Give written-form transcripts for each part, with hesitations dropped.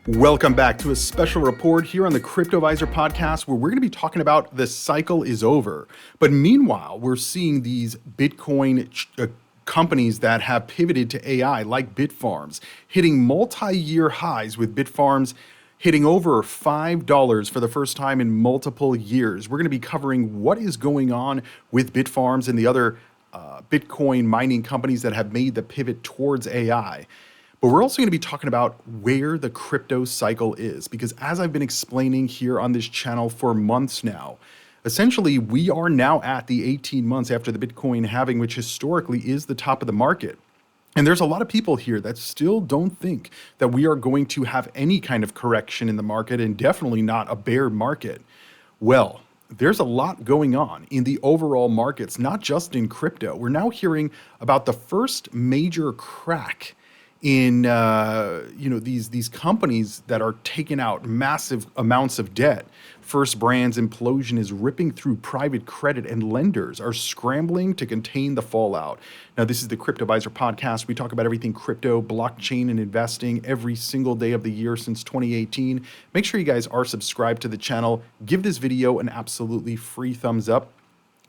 Welcome back to a special report here on the Cryptoviser podcast where we're going to be talking about the cycle is over. But meanwhile, we're seeing these Bitcoin companies that have pivoted to AI like Bitfarms hitting multi-year highs, with Bitfarms hitting over $5 for the first time in multiple years. We're going to be covering what is going on with Bitfarms and the other Bitcoin mining companies that have made the pivot towards AI. But we're also going to be talking about where the crypto cycle is, because as I've been explaining here on this channel for months now, essentially we are now at the 18 months after the Bitcoin halving, which historically is the top of the market. And there's a lot of people here that still don't think that we are going to have any kind of correction in the market, and definitely not a bear market. Well, there's a lot going on in the overall markets, not just in crypto. We're now hearing about the first major crack in these companies that are taking out massive amounts of debt. First Brand's implosion is ripping through private credit, and lenders are scrambling to contain the fallout. Now, this is the Cryptoviser podcast. We talk about everything crypto, blockchain, and investing every single day of the year since 2018. Make sure you guys are subscribed to the channel. Give this video an absolutely free thumbs up.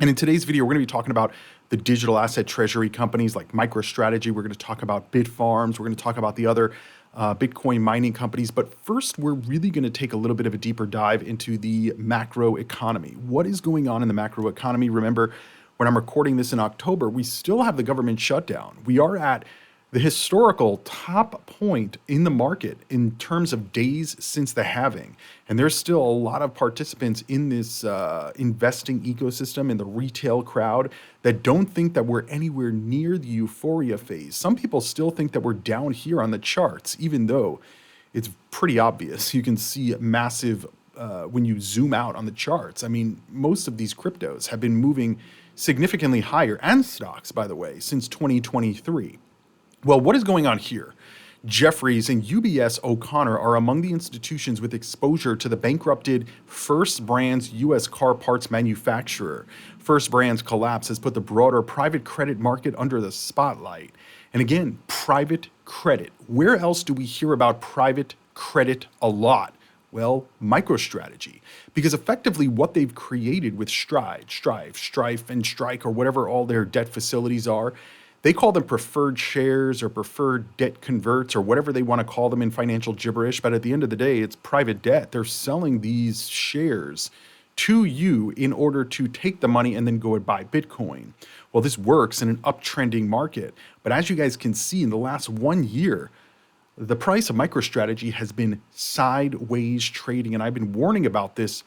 And in today's video, we're going to be talking about the digital asset treasury companies like MicroStrategy. We're going to talk about Bitfarms. We're going to talk about the other Bitcoin mining companies. But first, we're really going to take a little bit of a deeper dive into the macro economy. What is going on in the macro economy? Remember, when I'm recording this in October, we still have the government shutdown. We are at the historical top point in the market in terms of days since the halving. And there's still a lot of participants in this investing ecosystem, in the retail crowd, that don't think that we're anywhere near the euphoria phase. Some people still think that we're down here on the charts, even though it's pretty obvious. You can see massive, when you zoom out on the charts. I mean, most of these cryptos have been moving significantly higher, and stocks, by the way, since 2023. Well, what is going on here? Jefferies and UBS O'Connor are among the institutions with exposure to the bankrupted First Brands U.S. car parts manufacturer. First Brands' collapse has put the broader private credit market under the spotlight. And again, private credit. Where else do we hear about private credit a lot? Well, MicroStrategy. Because effectively what they've created with Strife, and Strike, or whatever all their debt facilities are, they call them preferred shares or preferred debt converts or whatever they want to call them in financial gibberish. But at the end of the day, it's private debt. They're selling these shares to you in order to take the money and then go and buy Bitcoin. Well, this works in an uptrending market. But as you guys can see, in the last 1 year, the price of MicroStrategy has been sideways trading. And I've been warning about this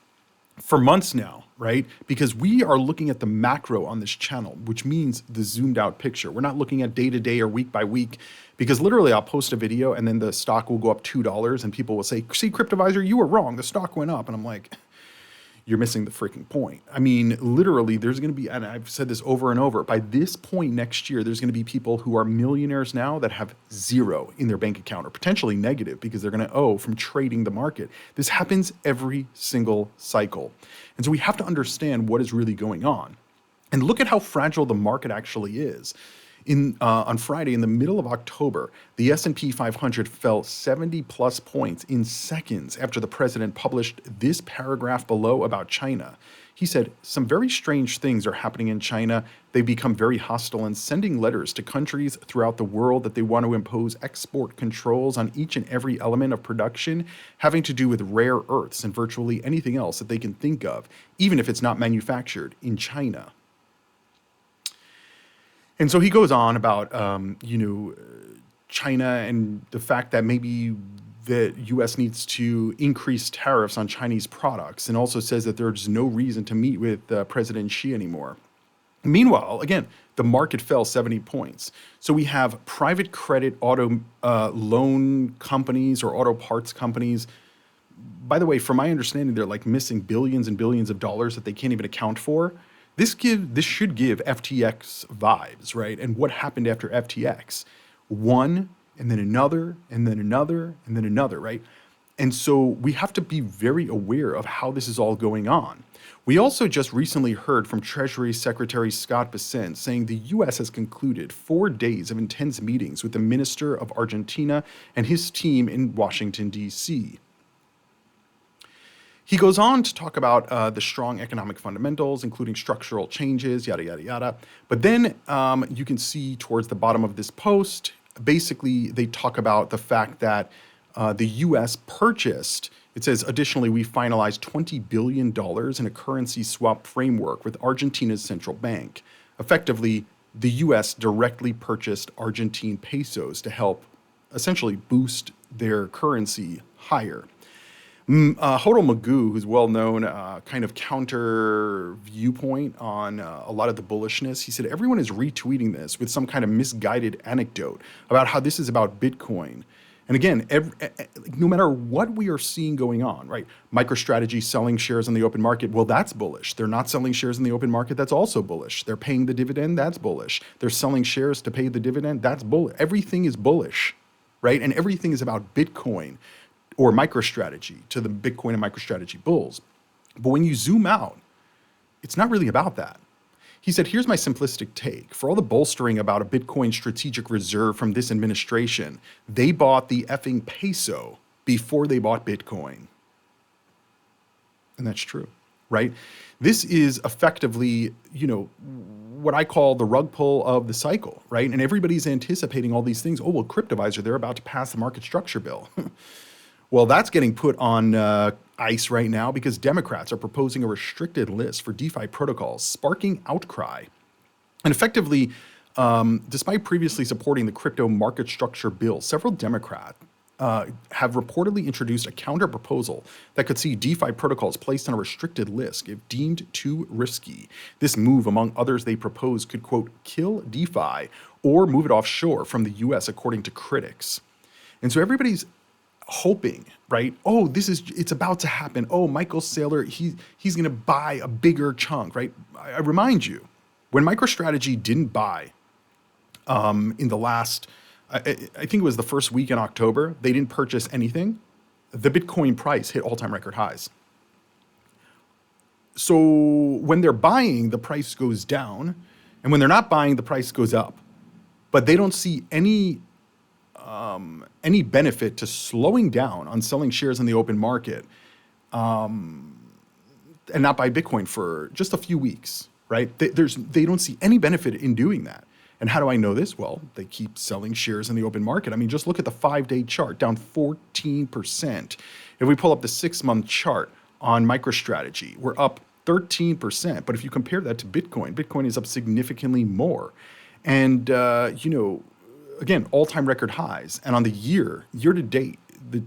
for months now, right? Because we are looking at the macro on this channel, which means the zoomed out picture. We're not looking at day to day or week by week, because literally I'll post a video and then the stock will go up $2 and people will say, see, Cryptoviser, you were wrong. The stock went up. And I'm like, you're missing the freaking point. I mean, literally, there's going to be, and I've said this over and over, by this point next year, there's going to be people who are millionaires now that have zero in their bank account, or potentially negative, because they're going to owe from trading the market. This happens every single cycle. And so we have to understand what is really going on. And look at how fragile the market actually is. On Friday, in the middle of October, the S&P 500 fell 70 plus points in seconds after the president published this paragraph below about China. He said, some very strange things are happening in China. They've become very hostile and sending letters to countries throughout the world that they want to impose export controls on each and every element of production having to do with rare earths and virtually anything else that they can think of, even if it's not manufactured in China. And so he goes on about, China and the fact that maybe the U.S. needs to increase tariffs on Chinese products, and also says that there's no reason to meet with President Xi anymore. Meanwhile, again, the market fell 70 points. So we have private credit auto loan companies or auto parts companies. By the way, from my understanding, they're like missing billions and billions of dollars that they can't even account for. This should give FTX vibes, right? And what happened after FTX? One, and then another, and then another, and then another, right? And so we have to be very aware of how this is all going on. We also just recently heard from Treasury Secretary Scott Bessent saying the U.S. has concluded 4 days of intense meetings with the Minister of Argentina and his team in Washington, D.C. He goes on to talk about the strong economic fundamentals, including structural changes, yada, yada, yada. But then you can see towards the bottom of this post, basically they talk about the fact that the U.S. purchased, it says, additionally, we finalized $20 billion in a currency swap framework with Argentina's central bank. Effectively, the U.S. directly purchased Argentine pesos to help essentially boost their currency higher. Hodel Magoo, who's well-known kind of counter viewpoint on a lot of the bullishness, he said everyone is retweeting this with some kind of misguided anecdote about how this is about Bitcoin. And again, no matter what we are seeing going on, right? MicroStrategy selling shares in the open market, well, that's bullish. They're not selling shares in the open market, that's also bullish. They're paying the dividend, that's bullish. They're selling shares to pay the dividend, that's bullish. Everything is bullish, right? And everything is about Bitcoin or MicroStrategy to the Bitcoin and MicroStrategy bulls. But when you zoom out, it's not really about that. He said, here's my simplistic take. For all the bolstering about a Bitcoin strategic reserve from this administration, they bought the effing peso before they bought Bitcoin. And that's true, right? This is effectively, what I call the rug pull of the cycle, right? And everybody's anticipating all these things. Oh, well, Cryptoviser, they're about to pass the market structure bill. Well, that's getting put on ice right now because Democrats are proposing a restricted list for DeFi protocols, sparking outcry. And effectively, despite previously supporting the crypto market structure bill, several Democrats have reportedly introduced a counter proposal that could see DeFi protocols placed on a restricted list if deemed too risky. This move, among others they propose, could, quote, kill DeFi or move it offshore from the US, according to critics. And so everybody's hoping, right? Oh, it's about to happen. Oh, Michael Saylor, he's going to buy a bigger chunk, right? I remind you, when MicroStrategy didn't buy in the last, I think it was the first week in October, they didn't purchase anything. The Bitcoin price hit all-time record highs. So when they're buying, the price goes down, and when they're not buying, the price goes up. But they don't see any benefit to slowing down on selling shares in the open market and not buy Bitcoin for just a few weeks, right? They don't see any benefit in doing that. And how do I know this? Well, they keep selling shares in the open market. I mean, just look at the 5-day chart, down 14%. If we pull up the 6-month chart on MicroStrategy, we're up 13%. But if you compare that to Bitcoin, Bitcoin is up significantly more. And, again, all-time record highs. And on the year to date, the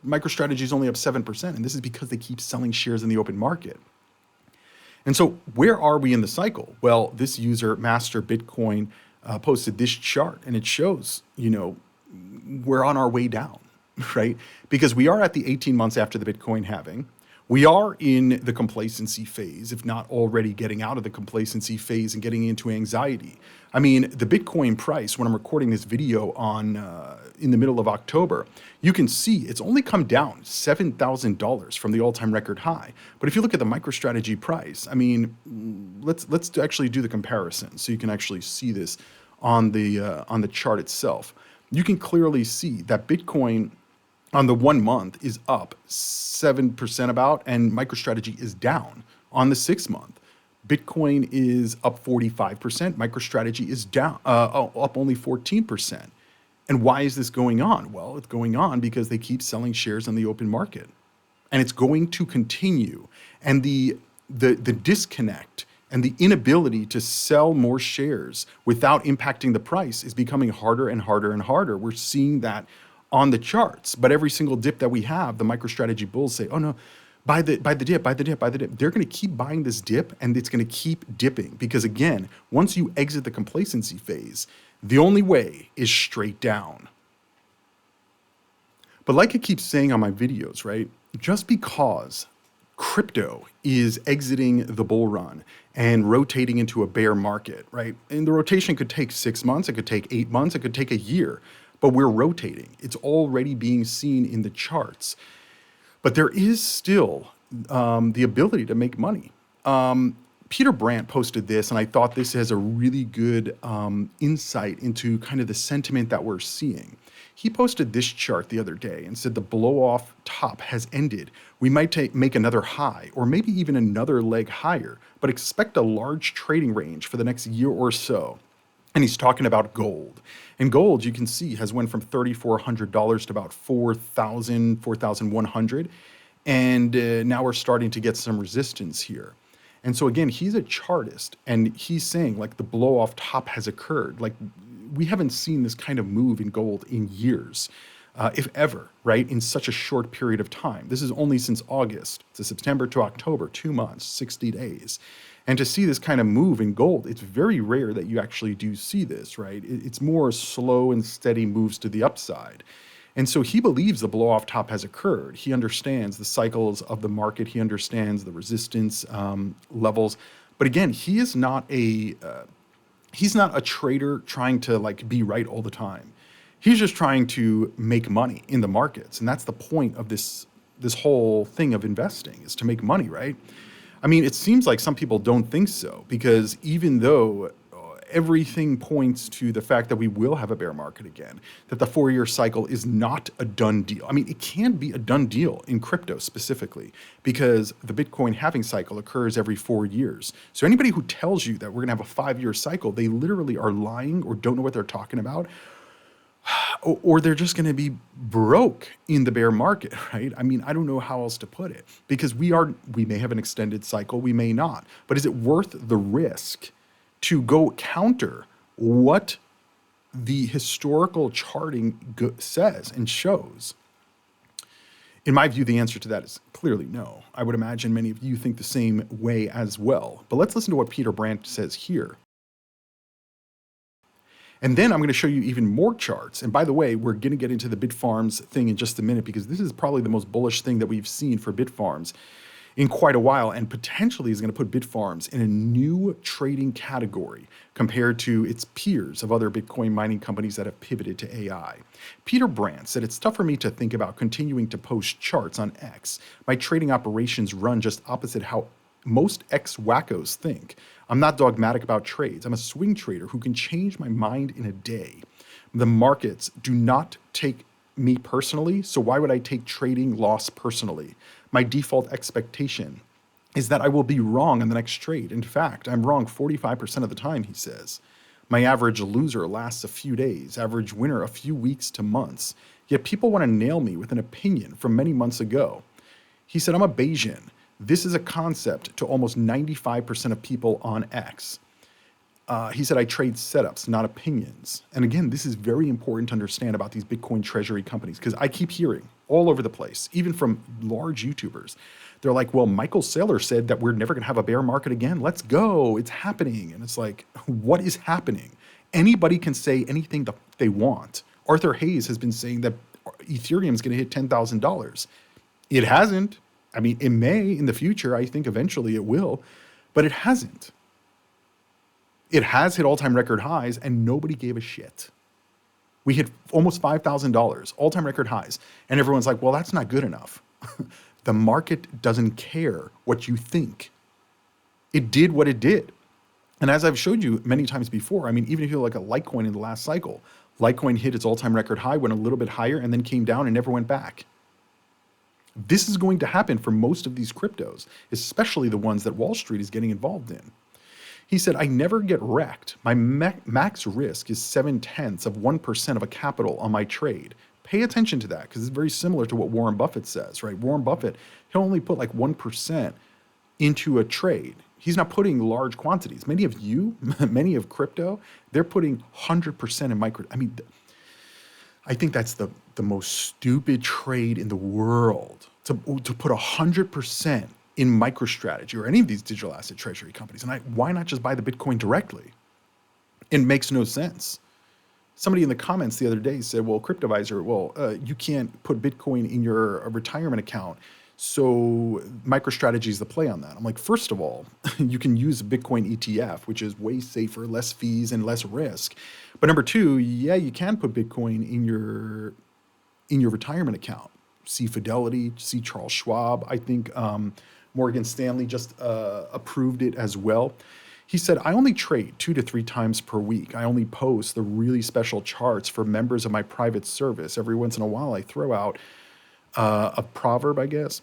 MicroStrategy is only up 7%. And this is because they keep selling shares in the open market. And so where are we in the cycle? Well, this user, Master Bitcoin, posted this chart, and it shows, we're on our way down, right? Because we are at the 18 months after the Bitcoin halving. We are in the complacency phase, if not already getting out of the complacency phase and getting into anxiety. I mean, the Bitcoin price, when I'm recording this video in the middle of October, you can see it's only come down $7,000 from the all-time record high. But if you look at the MicroStrategy price, I mean, let's actually do the comparison so you can actually see this on the chart itself. You can clearly see that Bitcoin on the 1 month is up 7% about, and MicroStrategy is down on the 6 month. Bitcoin is up 45%. MicroStrategy is down, up only 14%. And why is this going on? Well, it's going on because they keep selling shares in the open market, and it's going to continue. And the disconnect and the inability to sell more shares without impacting the price is becoming harder and harder and harder. We're seeing that on the charts, but every single dip that we have, the MicroStrategy bulls say, oh no, buy the dip, buy the dip, buy the dip. They're going to keep buying this dip, and it's going to keep dipping because, again, once you exit the complacency phase, the only way is straight down. But like I keep saying on my videos, right, just because crypto is exiting the bull run and rotating into a bear market, right, and the rotation could take 6 months, it could take 8 months, it could take a year. but we're rotating. It's already being seen in the charts. But there is still the ability to make money. Peter Brandt posted this, and I thought this has a really good insight into kind of the sentiment that we're seeing. He posted this chart the other day and said the blow-off top has ended. We might make another high, or maybe even another leg higher, but expect a large trading range for the next year or so. And he's talking about gold. And gold, you can see, has went from $3,400 to about $4,000, $4,100. And now we're starting to get some resistance here. And so again, he's a chartist, and he's saying like the blow off top has occurred. Like we haven't seen this kind of move in gold in years, if ever, right? In such a short period of time. This is only since August to September to October, 2 months, 60 days. And to see this kind of move in gold, it's very rare that you actually do see this, right? It's more slow and steady moves to the upside. And so he believes the blow off top has occurred. He understands the cycles of the market. He understands the resistance levels. But again, he's not a trader trying to like be right all the time. He's just trying to make money in the markets. And that's the point of this whole thing of investing, is to make money, right? I mean, it seems like some people don't think so, because even though everything points to the fact that we will have a bear market again, that the 4-year cycle is not a done deal. I mean, it can be a done deal in crypto specifically, because the Bitcoin halving cycle occurs every 4 years. So anybody who tells you that we're going to have a 5-year cycle, they literally are lying or don't know what they're talking about, or they're just going to be broke in the bear market, right? I mean, I don't know how else to put it, because we may have an extended cycle, we may not, but is it worth the risk to go counter what the historical charting says and shows? In my view, the answer to that is clearly no. I would imagine many of you think the same way as well. But let's listen to what Peter Brandt says here. And then I'm going to show you even more charts. And by the way, we're going to get into the Bitfarms thing in just a minute, because this is probably the most bullish thing that we've seen for Bitfarms in quite a while, and potentially is going to put Bitfarms in a new trading category compared to its peers of other Bitcoin mining companies that have pivoted to AI. Peter Brandt said, "It's tough for me to think about continuing to post charts on X. My trading operations run just opposite how most ex-wackos think. I'm not dogmatic about trades. I'm a swing trader who can change my mind in a day. The markets do not take me personally, so why would I take trading loss personally? My default expectation is that I will be wrong on the next trade. In fact, I'm wrong 45% of the time," he says. "My average loser lasts a few days, average winner a few weeks to months. Yet people want to nail me with an opinion from many months ago." He said, "I'm a Bayesian. This is a concept to almost 95% of people on X." He said, "I trade setups, not opinions." And again, this is very important to understand about these Bitcoin treasury companies, because I keep hearing all over the place, even from large YouTubers. They're like, "Well, Michael Saylor said that we're never going to have a bear market again. Let's go. It's happening." And it's like, what is happening? Anybody can say anything that they want. Arthur Hayes has been saying that Ethereum is going to hit $10,000. It hasn't. I mean, it may in the future. I think eventually it will, but it hasn't. It has hit all-time record highs, and nobody gave a shit. We hit almost $5,000, all-time record highs, and everyone's like, "Well, that's not good enough." The market doesn't care what you think. It did what it did. And as I've showed you many times before, I mean, even if you look at Litecoin in the last cycle, Litecoin hit its all-time record high, went a little bit higher, and then came down and never went back. This is going to happen for most of these cryptos, especially the ones that Wall Street is getting involved in. He said, "I never get wrecked. My max risk is 0.7% of a capital on my trade." Pay attention to that, because it's very similar to what Warren Buffett says, right? Warren Buffett, he'll only put like 1% into a trade. He's not putting large quantities. Many of you, many of crypto, they're putting 100% in micro. I mean, I think that's the most stupid trade in the world, to put 100% in MicroStrategy or any of these digital asset treasury companies. And why not just buy the Bitcoin directly? It makes no sense. Somebody in the comments the other day said, "Well, Cryptoviser, you can't put Bitcoin in your retirement account. So MicroStrategy is the play on that. I'm like, first of all, you can use a Bitcoin ETF, which is way safer, less fees, and less risk. But number two, yeah, you can put Bitcoin in your retirement account. See Fidelity, see Charles Schwab. I think Morgan Stanley just approved it as well. He said, I only trade 2 to 3 times per week. I only post the really special charts for members of my private service. Every once in a while, I throw out a proverb, I guess.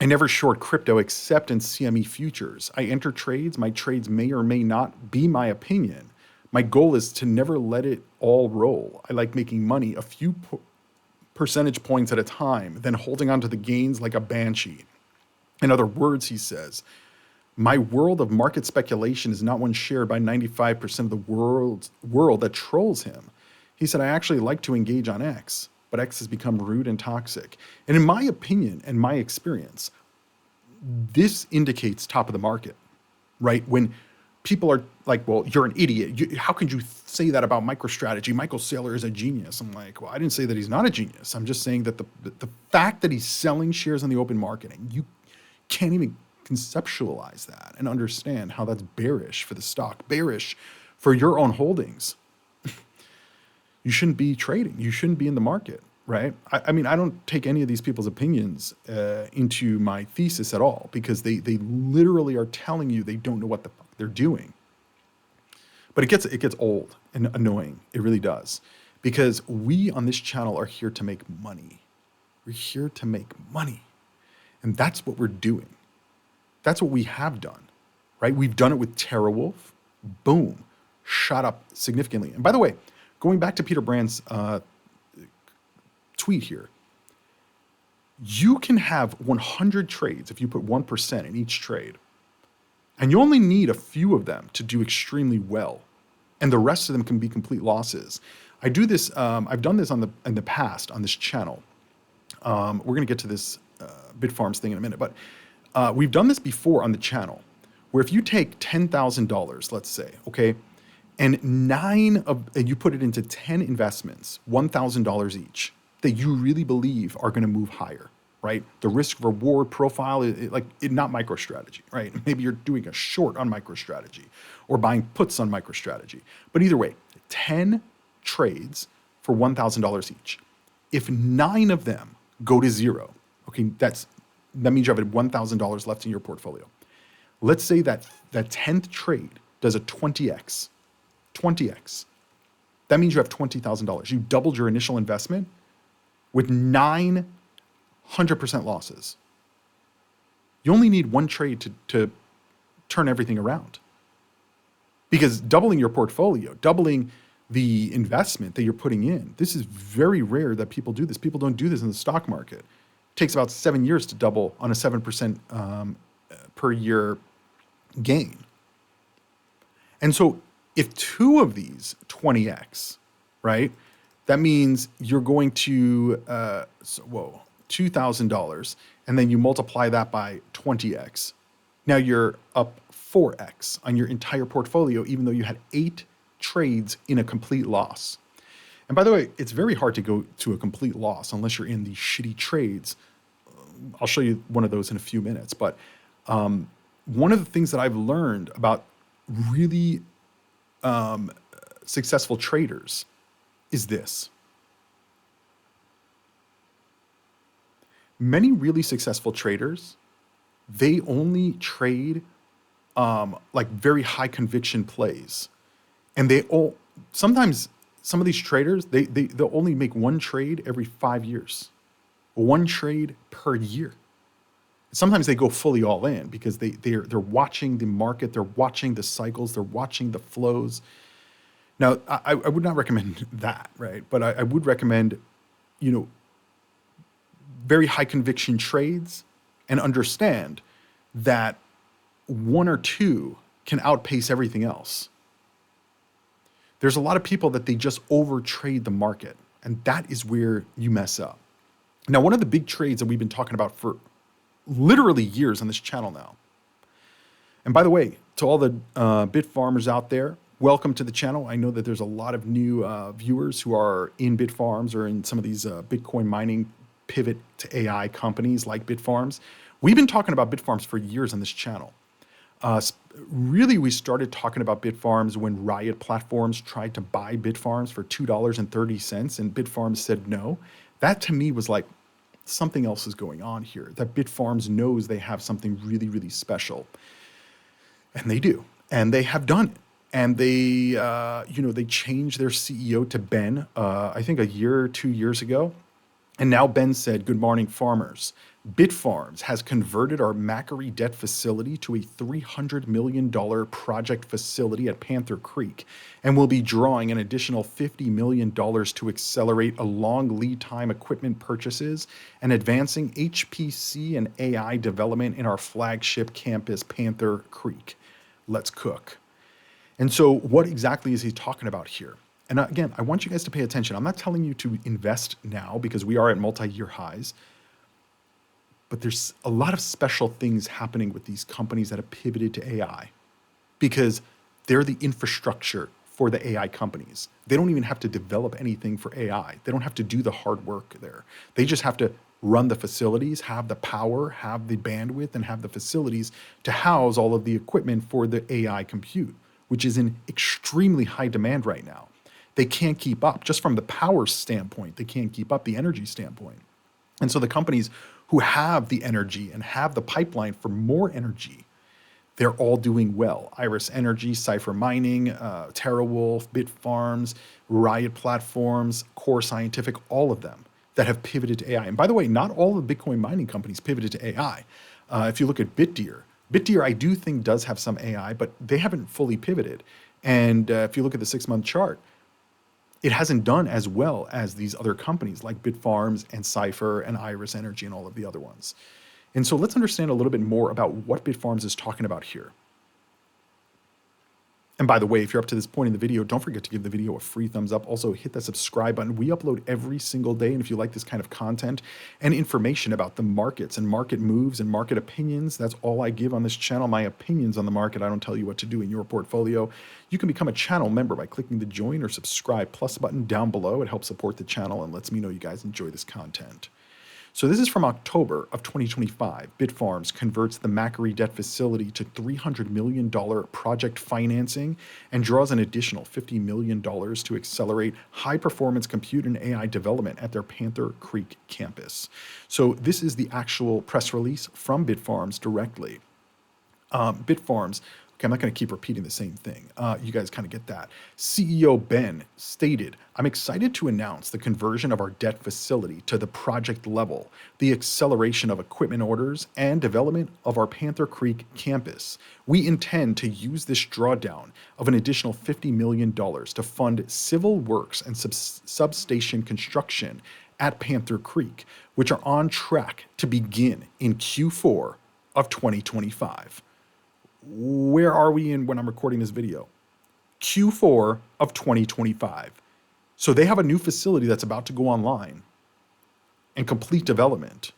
I never short crypto except in CME futures. I enter trades. My trades may or may not be my opinion. My goal is to never let it all roll. I like making money a few percentage points at a time, then holding on to the gains like a banshee. In other words, he says, my world of market speculation is not one shared by 95% of the world that trolls him. He said, I actually like to engage on X, but X has become rude and toxic. And in my opinion and my experience, this indicates top of the market, right? When people are like, well, you're an idiot. How could you say that about MicroStrategy? Michael Saylor is a genius. I'm like, well, I didn't say that he's not a genius. I'm just saying that the fact that he's selling shares on the open market, and you can't even conceptualize that and understand how that's bearish for the stock, bearish for your own holdings. You shouldn't be trading. You shouldn't be in the market, right? I mean, I don't take any of these people's opinions into my thesis at all, because they literally are telling you they don't know what the fuck they're doing. But it gets old and annoying. It really does, because we on this channel are here to make money. We're here to make money, and that's what we're doing. That's what we have done, right? We've done it with TerraWolf. Boom, shot up significantly. And by the way, going back to Peter Brand's tweet here, you can have 100 trades if you put 1% in each trade. And you only need a few of them to do extremely well. And the rest of them can be complete losses. I do this, I've done this in the past on this channel. We're going to get to this Bitfarms thing in a minute, but we've done this before on the channel, where if you take $10,000, let's say, okay, and you put it into 10 investments, $1,000 each, that you really believe are going to move higher, right? The risk reward profile, not MicroStrategy, right? Maybe you're doing a short on MicroStrategy or buying puts on MicroStrategy. But either way, 10 trades for $1,000 each. If 9 of them go to zero, okay, that means you have $1,000 left in your portfolio. Let's say that 10th trade does a 20x. 20x. That means you have $20,000. You doubled your initial investment with 900% losses. You only need one trade to turn everything around. Because doubling your portfolio, doubling the investment that you're putting in, this is very rare that people do this. People don't do this in the stock market. It takes about 7 years to double on a 7% per year gain. And so if 2 of these 20x, right, that means you're going to, $2,000, and then you multiply that by 20x. Now you're up 4x on your entire portfolio, even though you had 8 trades in a complete loss. And by the way, it's very hard to go to a complete loss unless you're in these shitty trades. I'll show you one of those in a few minutes. But one of the things that I've learned about really successful traders is this. Many really successful traders, they only trade like very high conviction plays. And sometimes some of these traders, they'll only make one trade every 5 years, one trade per year. Sometimes they go fully all in because they're watching the market, they're watching the cycles, they're watching the flows. Now, I would not recommend that, right? But I would recommend, very high conviction trades, and understand that 1 or 2 can outpace everything else. There's a lot of people that they just overtrade the market, and that is where you mess up. Now, one of the big trades that we've been talking about for literally years on this channel now. And by the way, to all the bit farmers out there, welcome to the channel. I know that there's a lot of new viewers who are in bit farms or in some of these Bitcoin mining pivot to AI companies like Bitfarms. We've been talking about Bitfarms for years on this channel. Really, we started talking about Bitfarms when Riot Platforms tried to buy Bitfarms for $2.30 and Bitfarms said no. That to me was like, something else is going on here, that Bitfarms knows they have something really, really special. And they do. And they have done it. And they, they changed their CEO to Ben, I think a year or 2 years ago. And now Ben said, "Good morning, farmers. Bitfarms has converted our Macquarie debt facility to a $300 million project facility at Panther Creek and will be drawing an additional $50 million to accelerate a long lead time equipment purchases and advancing HPC and AI development in our flagship campus, Panther Creek. Let's cook." And so what exactly is he talking about here? And again, I want you guys to pay attention. I'm not telling you to invest now because we are at multi-year highs, but there's a lot of special things happening with these companies that have pivoted to AI because they're the infrastructure for the AI companies. They don't even have to develop anything for AI. They don't have to do the hard work there. They just have to run the facilities, have the power, have the bandwidth, and have the facilities to house all of the equipment for the AI compute, which is in extremely high demand right now. They can't keep up. Just from the power standpoint, they can't keep up, the energy standpoint. And so the companies who have the energy and have the pipeline for more energy, they're all doing well. Iris Energy, Cipher Mining, TeraWolf, Bitfarms, Riot Platforms, Core Scientific, all of them that have pivoted to AI. And by the way, not all of the Bitcoin mining companies pivoted to AI. If you look at Bitdeer I do think does have some AI, but they haven't fully pivoted. And if you look at the 6-month chart, it hasn't done as well as these other companies like Bitfarms and Cipher and Iris Energy and all of the other ones. And so let's understand a little bit more about what Bitfarms is talking about here. And by the way, if you're up to this point in the video, don't forget to give the video a free thumbs up. Also, hit that subscribe button. We upload every single day. And if you like this kind of content and information about the markets and market moves and market opinions, that's all I give on this channel, my opinions on the market. I don't tell you what to do in your portfolio. You can become a channel member by clicking the join or subscribe plus button down below. It helps support the channel and lets me know you guys enjoy this content. So this is from October of 2025. Bitfarms converts the Macquarie debt facility to $300 million project financing and draws an additional $50 million to accelerate high-performance compute and AI development at their Panther Creek campus. So this is the actual press release from Bitfarms directly. Bitfarms, okay, I'm not going to keep repeating the same thing. You guys kind of get that. CEO Ben stated, "I'm excited to announce the conversion of our debt facility to the project level, the acceleration of equipment orders, and development of our Panther Creek campus. We intend to use this drawdown of an additional $50 million to fund civil works and substation construction at Panther Creek, which are on track to begin in Q4 of 2025. Where are we in when I'm recording this video? Q4 of 2025. So they have a new facility that's about to go online and complete development.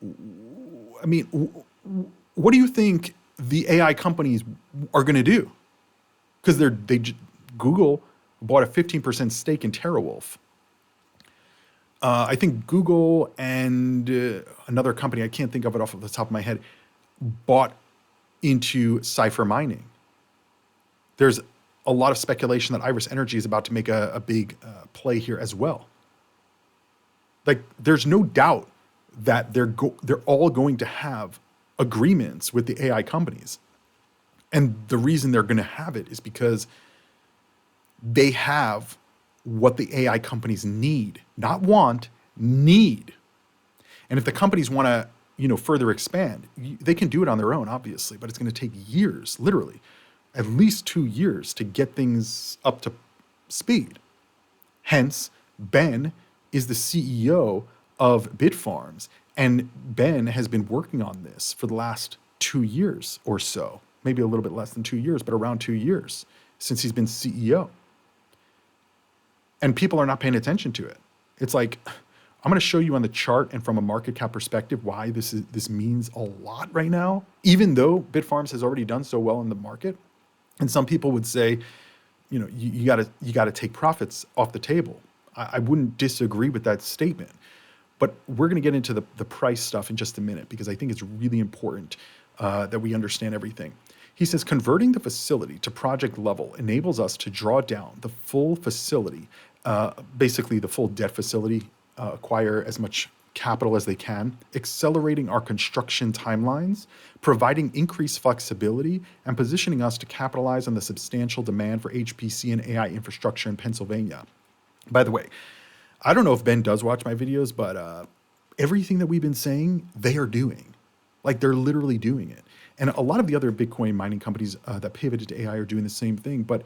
I mean, what do you think the AI companies are going to do? Because Google bought a 15% stake in TeraWolf. I think Google and another company, I can't think of it off of the top of my head, bought into Cipher Mining. There's a lot of speculation that Iris Energy is about to make a big play here as well. Like, there's no doubt that they're all going to have agreements with the AI companies. And the reason they're going to have it is because they have what the AI companies need, not want, need. And if the companies want to further expand, they can do it on their own, obviously, but it's going to take years, literally, at least 2 years to get things up to speed. Hence, Ben is the CEO of Bitfarms, and Ben has been working on this for the last 2 years or so, maybe a little bit less than 2 years, but around 2 years since he's been CEO. And people are not paying attention to it. It's like, I'm going to show you on the chart and from a market cap perspective why this means a lot right now, even though Bitfarms has already done so well in the market. And some people would say, you got to take profits off the table. I wouldn't disagree with that statement, But we're going to get into the price stuff in just a minute because I think it's really important that we understand everything. He says converting the facility to project level enables us to draw down the full facility, basically the full debt facility, acquire as much capital as they can, accelerating our construction timelines, providing increased flexibility, and positioning us to capitalize on the substantial demand for HPC and AI infrastructure in Pennsylvania. By the way, I don't know if Ben does watch my videos, but everything that we've been saying, they are doing. Like they're literally doing it. And a lot of the other Bitcoin mining companies that pivoted to AI are doing the same thing, but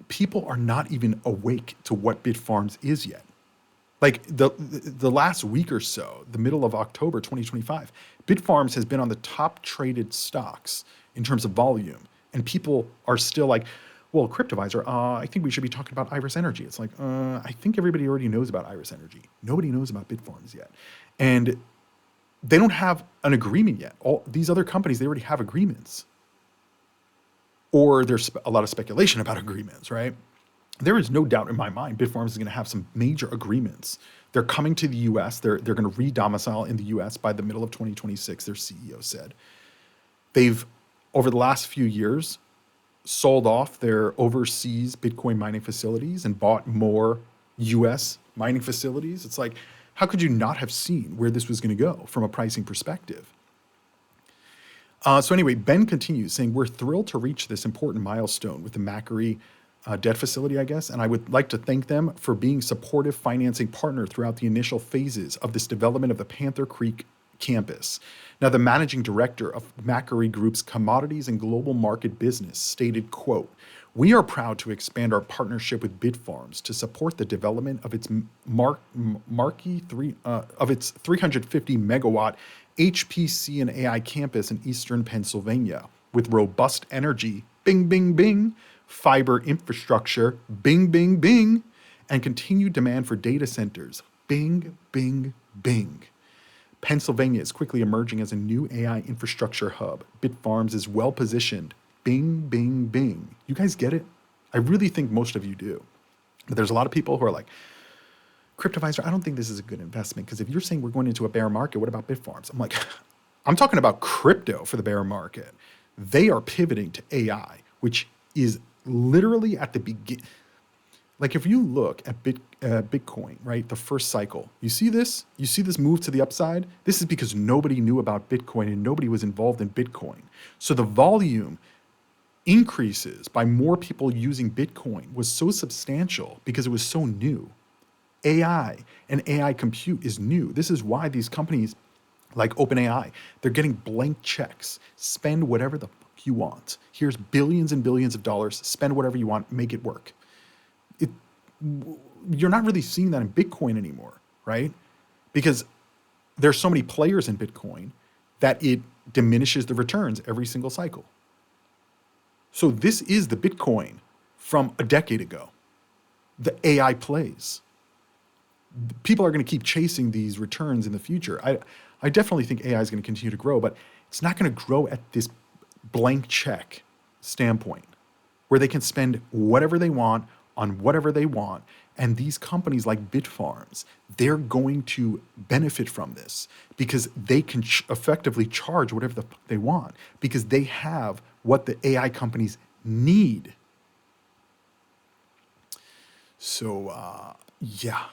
people are not even awake to what Bitfarms is yet. Like the last week or so, the middle of October 2025, Bitfarms has been on the top traded stocks in terms of volume, and people are still like, well, Cryptoviser, I think we should be talking about Iris Energy. It's like, I think everybody already knows about Iris Energy. Nobody knows about Bitfarms yet. And they don't have an agreement yet. All these other companies, they already have agreements. Or there's a lot of speculation about agreements, right? There is no doubt in my mind Bitfarms is going to have some major agreements. They're coming to the US. They're going to re-domicile in the US by the middle of 2026, their CEO said. They've, over the last few years, sold off their overseas Bitcoin mining facilities and bought more US mining facilities. It's like, how could you not have seen where this was going to go from a pricing perspective? So anyway, Ben continues saying, we're thrilled to reach this important milestone with the Macquarie debt facility, I guess, and I would like to thank them for being supportive financing partner throughout the initial phases of this development of the Panther Creek campus. Now, the managing director of Macquarie Group's commodities and global market business stated, quote, we are proud to expand our partnership with Bitfarms to support the development of its of its 350 megawatt HPC and AI campus in eastern Pennsylvania with robust energy, bing, bing, bing, fiber infrastructure, bing, bing, bing, and continued demand for data centers, bing, bing, bing. Pennsylvania is quickly emerging as a new AI infrastructure hub. Bitfarms is well positioned. Bing, bing, bing. You guys get it? I really think most of you do. But there's a lot of people who are like, Cryptoviser, I don't think this is a good investment because if you're saying we're going into a bear market, what about Bitfarms? I'm like, I'm talking about crypto for the bear market. They are pivoting to AI, which is literally at the beginning. Like if you look at Bitcoin, right, the first cycle, you see this move to the upside. This is because nobody knew about Bitcoin and nobody was involved in Bitcoin. So the volume increases by more people using Bitcoin was so substantial because it was so new. AI and AI compute is new. This is why these companies like OpenAI, they're getting blank checks. Spend whatever the fuck you want. Here's billions and billions of dollars. Spend whatever you want. Make it work. You're not really seeing that in Bitcoin anymore, right? Because there's so many players in Bitcoin that it diminishes the returns every single cycle. So this is the Bitcoin from a decade ago. The AI plays. People are going to keep chasing these returns in the future. I definitely think AI is going to continue to grow, but it's not going to grow at this blank check standpoint where they can spend whatever they want on whatever they want. And these companies like Bitfarms, they're going to benefit from this because they can effectively charge whatever the fuck they want because they have what the AI companies need. So, yeah.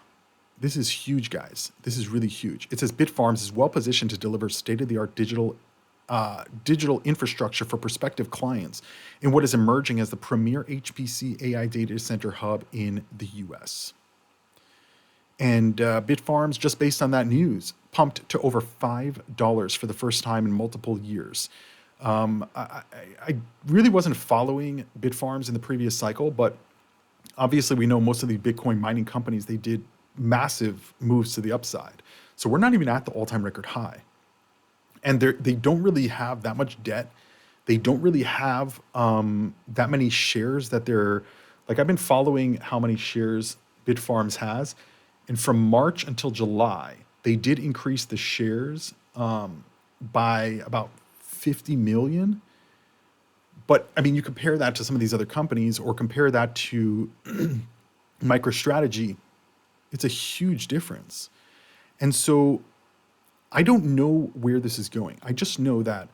This is huge, guys. This is really huge. It says Bitfarms is well positioned to deliver state-of-the-art digital infrastructure for prospective clients in what is emerging as the premier HPC AI data center hub in the US. And Bitfarms, just based on that news, pumped to over $5 for the first time in multiple years. I really wasn't following Bitfarms in the previous cycle, but obviously we know most of the Bitcoin mining companies, they did massive moves to the upside. So we're not even at the all-time record high. And they don't really have that much debt. They don't really have that many shares that they're, like I've been following how many shares Bitfarms has. And from March until July, they did increase the shares by about 50 million. But I mean, you compare that to some of these other companies or compare that to MicroStrategy, It's a huge difference. And so I don't know where this is going. I just know that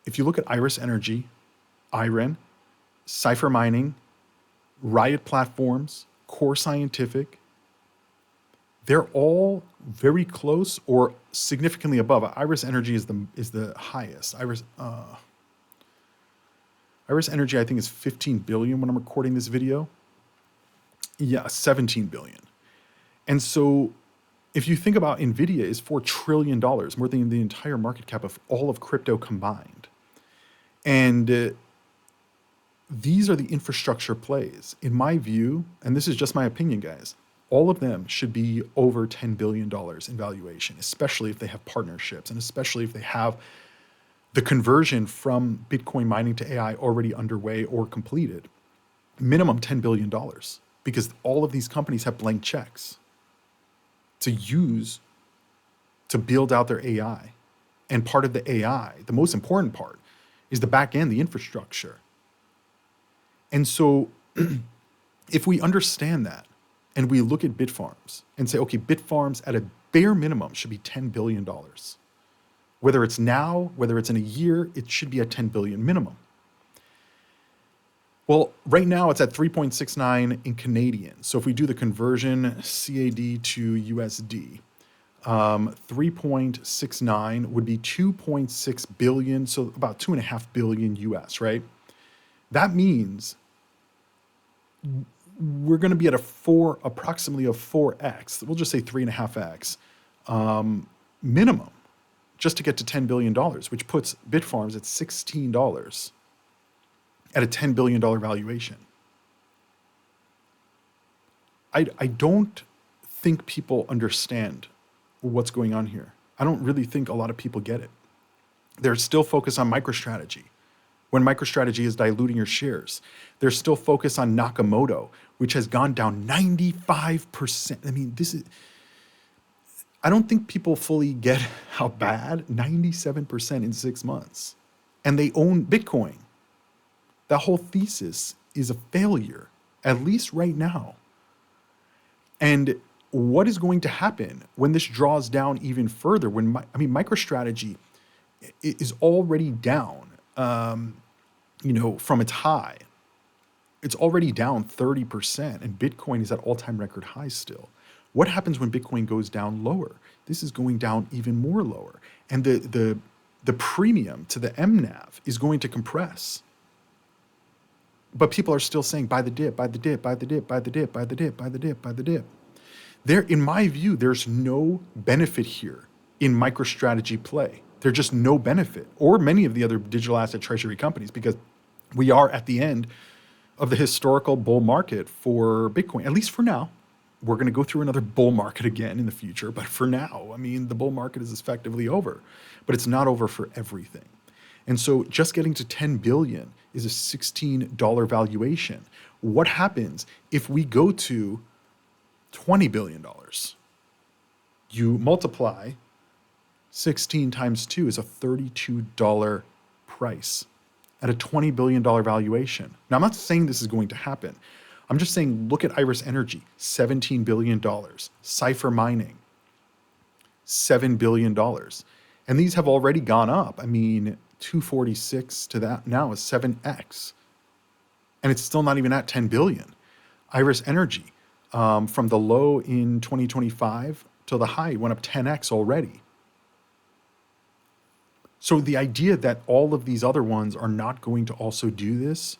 if you look at Iris Energy, IREN, Cipher Mining, Riot Platforms, Core Scientific, they're all very close or significantly above. Iris Energy is the highest. Iris Energy, I think, is 15 billion when I'm recording this video. Yeah, 17 billion. And so if you think about NVIDIA is $4 trillion, more than the entire market cap of all of crypto combined. And these are the infrastructure plays. In my view, and this is just my opinion, guys, all of them should be over $10 billion in valuation, especially if they have partnerships and especially if they have the conversion from Bitcoin mining to AI already underway or completed. Minimum $10 billion, because all of these companies have blank checks to use to build out their AI. And part of the AI, the most important part, is the back end, the infrastructure. And so if we understand that and we look at Bitfarms and say, okay, Bitfarms at a bare minimum should be $10 billion. Whether it's now, whether it's in a year, it should be at 10 billion minimum. Well, right now it's at 3.69 in Canadian. So if we do the conversion CAD to USD, 3.69 would be 2.6 billion, so about 2.5 billion US, right? That means we're going to be at approximately a 4x. We'll just say 3.5x minimum, just to get to $10 billion, which puts Bitfarms at $16 at a $10 billion valuation. I don't think people understand what's going on here. I don't really think a lot of people get it. They're still focused on MicroStrategy, when MicroStrategy is diluting your shares. They're still focused on Nakamoto, which has gone down 95%. I mean, I don't think people fully get how bad, 97% in 6 months. And they own Bitcoin. That whole thesis is a failure, at least right now. And what is going to happen when this draws down even further? MicroStrategy is already down, from its high. It's already down 30%, and Bitcoin is at all-time record highs still. What happens when Bitcoin goes down lower? This is going down even more lower. And the premium to the MNAV is going to compress. But people are still saying, buy the dip, buy the dip, buy the dip, buy the dip, buy the dip, buy the dip, buy the dip. In my view, there's no benefit here in MicroStrategy play. There's just no benefit, or many of the other digital asset treasury companies, because we are at the end of the historical bull market for Bitcoin, at least for now. We're going to go through another bull market again in the future, but for now, the bull market is effectively over, but it's not over for everything. And so just getting to 10 billion is a $16 valuation. What happens if we go to $20 billion? You multiply 16 times 2 is a $32 price at a $20 billion valuation. Now, I'm not saying this is going to happen. I'm just saying, look at Iris Energy, $17 billion. Cipher Mining, $7 billion. And these have already gone up. 246 to that now is 7x. And it's still not even at 10 billion. Iris Energy, from the low in 2025 to the high, went up 10x already. So the idea that all of these other ones are not going to also do this,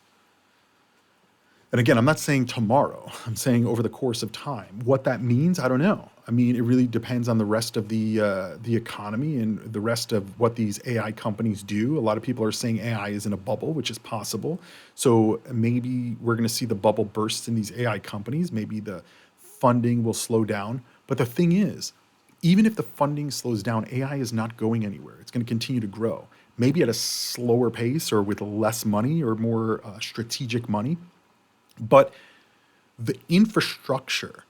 and again, I'm not saying tomorrow, I'm saying over the course of time. What that means, I don't know. It really depends on the rest of the economy and the rest of what these AI companies do. A lot of people are saying AI is in a bubble, which is possible. So maybe we're going to see the bubble burst in these AI companies. Maybe the funding will slow down. But the thing is, even if the funding slows down, AI is not going anywhere. It's going to continue to grow, maybe at a slower pace or with less money or more strategic money. But the infrastructure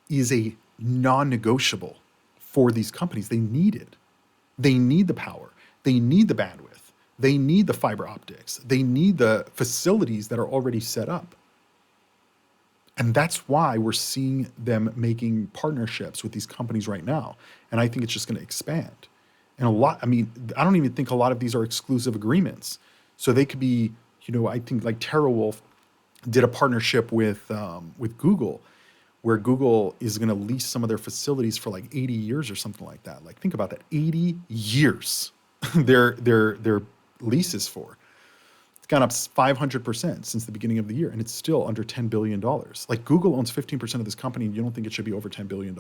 is a non-negotiable for these companies. They need it. They need the power. They need the bandwidth. They need the fiber optics. They need the facilities that are already set up. And that's why we're seeing them making partnerships with these companies right now. And I think it's just going to expand. And I don't even think a lot of these are exclusive agreements. So they could be, I think like TerraWolf did a partnership with Google, where Google is going to lease some of their facilities for like 80 years or something like that. Like, think about that, 80 years their leases for. It's gone up 500% since the beginning of the year, and it's still under $10 billion. Like, Google owns 15% of this company, and you don't think it should be over $10 billion?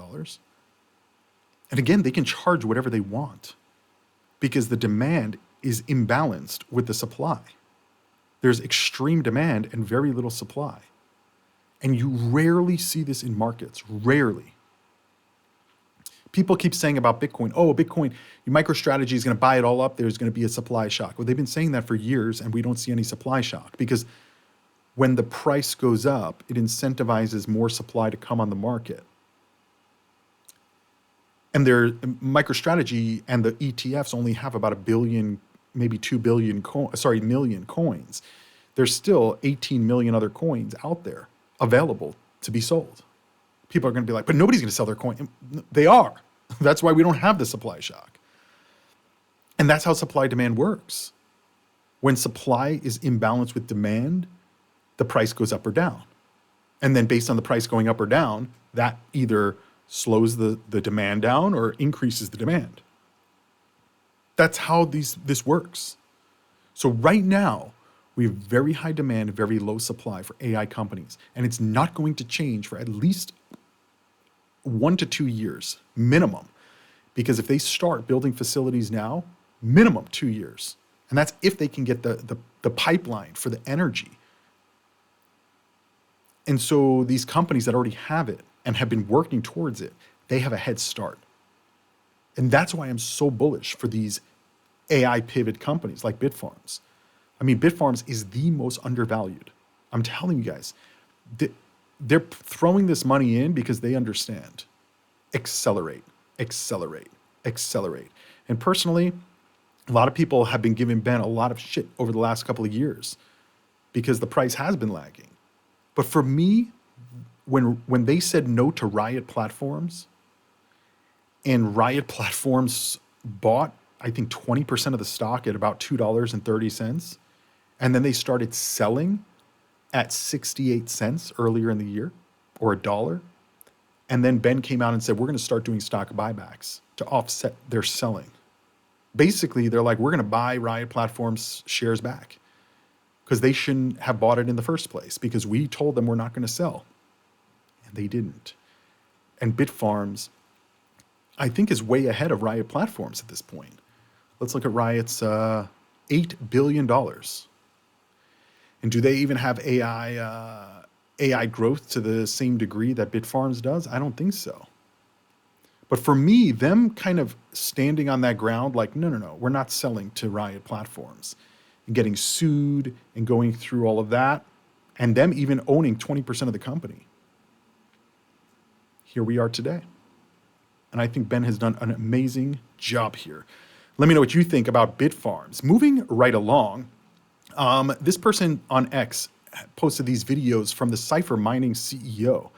And again, they can charge whatever they want because the demand is imbalanced with the supply. There's extreme demand and very little supply. And you rarely see this in markets, rarely. People keep saying about Bitcoin, Bitcoin, your MicroStrategy is going to buy it all up. There's going to be a supply shock. Well, they've been saying that for years, and we don't see any supply shock because when the price goes up, it incentivizes more supply to come on the market. And their MicroStrategy and the ETFs only have about 1 billion, maybe 2 billion, million coins. There's still 18 million other coins out there available to be sold. People are going to be like, but nobody's going to sell their coin. They are. That's why we don't have the supply shock. And that's how supply demand works. When supply is imbalanced with demand, the price goes up or down. And then based on the price going up or down, that either slows the demand down or increases the demand. That's how this works. So right now, we have very high demand, very low supply for AI companies. And it's not going to change for at least 1 to 2 years, minimum. Because if they start building facilities now, minimum 2 years. And that's if they can get the pipeline for the energy. And so these companies that already have it and have been working towards it, they have a head start. And that's why I'm so bullish for these AI pivot companies like Bitfarms. I mean, Bitfarms is the most undervalued. I'm telling you guys, they're throwing this money in because they understand. Accelerate, accelerate, accelerate. And personally, a lot of people have been giving Ben a lot of shit over the last couple of years because the price has been lagging. But for me, when they said no to Riot Platforms, and Riot Platforms bought, I think, 20% of the stock at about $2.30, and then they started selling at 68 cents earlier in the year, or $1. And then Ben came out and said, we're going to start doing stock buybacks to offset their selling. Basically, they're like, we're going to buy Riot Platforms shares back because they shouldn't have bought it in the first place because we told them we're not going to sell. And they didn't. And Bitfarms, I think, is way ahead of Riot Platforms at this point. Let's look at Riot's $8 billion. And do they even have AI growth to the same degree that Bitfarms does? I don't think so. But for me, them kind of standing on that ground like, no, we're not selling to Riot Platforms, and getting sued and going through all of that, and them even owning 20% of the company. Here we are today. And I think Ben has done an amazing job here. Let me know what you think about Bitfarms. Moving right along, this person on X posted these videos from the Cypher Mining CEO.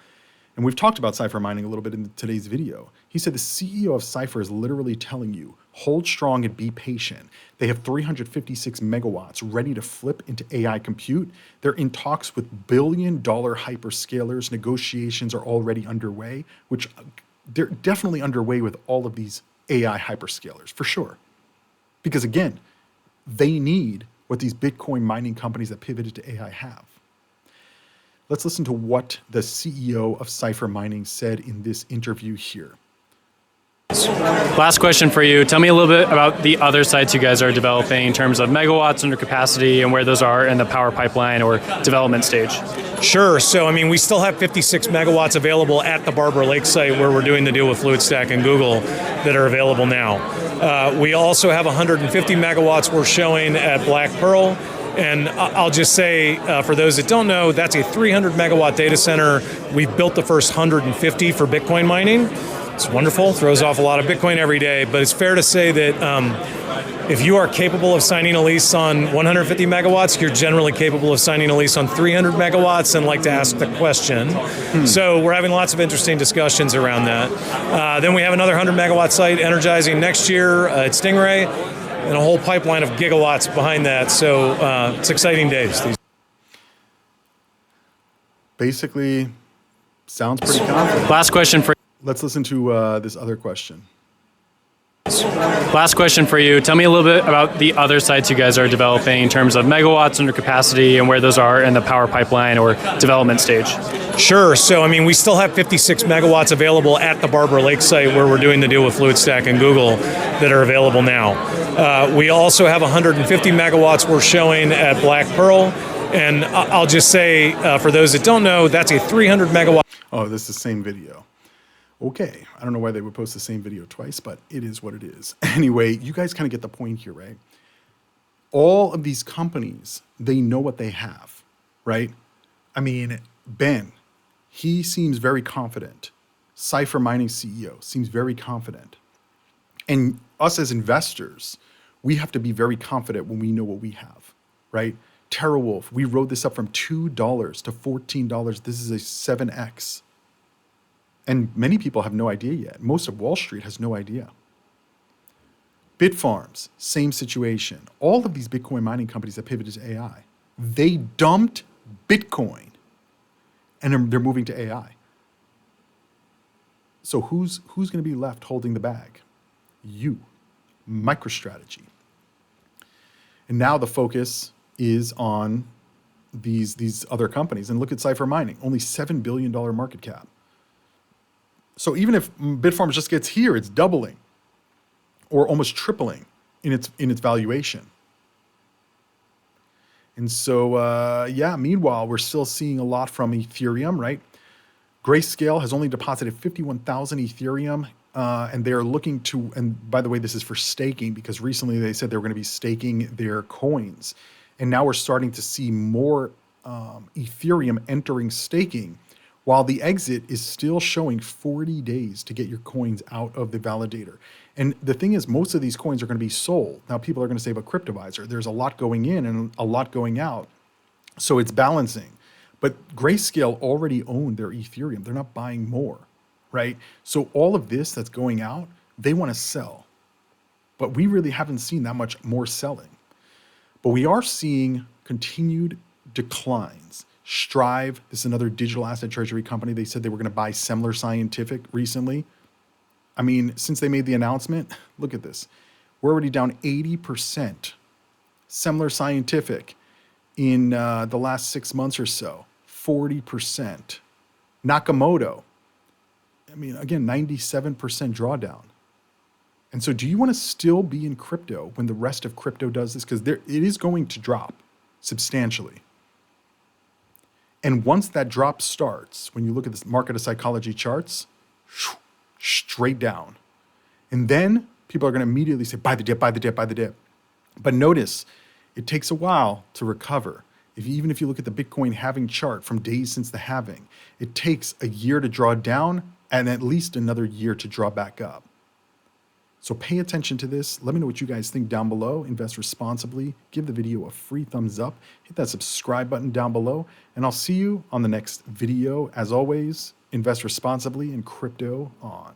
And we've talked about Cypher Mining a little bit in today's video. He said the CEO of Cypher is literally telling you, hold strong and be patient. They have 356 megawatts ready to flip into AI compute. They're in talks with billion-dollar hyperscalers. Negotiations are already underway, which they're definitely underway with all of these AI hyperscalers, for sure. Because again, they need what these Bitcoin mining companies that pivoted to AI have. Let's listen to what the CEO of Cypher Mining said in this interview here. Last question for you. Tell me a little bit about the other sites you guys are developing in terms of megawatts under capacity and where those are in the power pipeline or development stage. Sure. So, we still have 56 megawatts available at the Barbara Lake site where we're doing the deal with FluidStack and Google that are available now. We also have 150 megawatts we're showing at Black Pearl. And I'll just say, for those that don't know, that's a 300 megawatt data center. We've built the first 150 for Bitcoin mining. It's wonderful, throws off a lot of Bitcoin every day, but it's fair to say that If you are capable of signing a lease on 150 megawatts, you're generally capable of signing a lease on 300 megawatts and like to ask the question. So we're having lots of interesting discussions around that. Then we have another 100 megawatt site energizing next year at Stingray, and a whole pipeline of gigawatts behind that. So it's exciting days. Basically, sounds pretty confident. Last question for Let's listen to this other question. Last question for you. Tell me a little bit about the other sites you guys are developing in terms of megawatts under capacity and where those are in the power pipeline or development stage. Sure. So, I mean, we still have 56 megawatts available at the Barbara Lake site where we're doing the deal with FluidStack and Google that are available now. We also have 150 megawatts we're showing at Black Pearl. And I'll just say, for those that don't know, that's a 300 megawatt. Oh, this is the same video. Okay, I don't know why they would post the same video twice, but it is what it is. Anyway, you guys kind of get the point here, right? All of these companies, they know what they have, right? I mean, Ben, he seems very confident. Cipher Mining CEO seems very confident. And us as investors, we have to be very confident when we know what we have, right? TeraWulf, we rode this up from $2 to $14. This is a 7x. And many people have no idea yet. Most of Wall Street has no idea. Bitfarms, same situation. All of these Bitcoin mining companies that pivoted to AI, they dumped Bitcoin and they're moving to AI. So who's going to be left holding the bag? You, MicroStrategy. And now the focus is on these other companies. And look at Cipher Mining, only $7 billion market cap. So even if Bitfarms just gets here, it's doubling or almost tripling in its valuation. And so, meanwhile, we're still seeing a lot from Ethereum, right? Grayscale has only deposited 51,000 Ethereum, and they're looking to, and by the way, this is for staking because recently they said they were going to be staking their coins. And now we're starting to see more Ethereum entering staking, while the exit is still showing 40 days to get your coins out of the validator. And the thing is, most of these coins are going to be sold. Now, people are going to say, but Cryptoviser, there's a lot going in and a lot going out. So it's balancing. But Grayscale already owned their Ethereum. They're not buying more, right? So all of this that's going out, they want to sell. But we really haven't seen that much more selling. But we are seeing continued declines. Strive, this is another digital asset treasury company. They said they were going to buy Semler Scientific recently. I mean, since they made the announcement, look at this. We're already down 80%. Semler Scientific in the last 6 months or so, 40%. Nakamoto, I mean, again, 97% drawdown. And so do you want to still be in crypto when the rest of crypto does this? Because it is going to drop substantially. And once that drop starts, when you look at this market of psychology charts, straight down. And then people are going to immediately say, buy the dip, buy the dip, buy the dip. But notice, it takes a while to recover. Even if you look at the Bitcoin halving chart from days since the halving, it takes a year to draw down and at least another year to draw back up. So pay attention to this. Let me know what you guys think down below. Invest responsibly. Give the video a free thumbs up. Hit that subscribe button down below. And I'll see you on the next video. As always, invest responsibly and crypto on.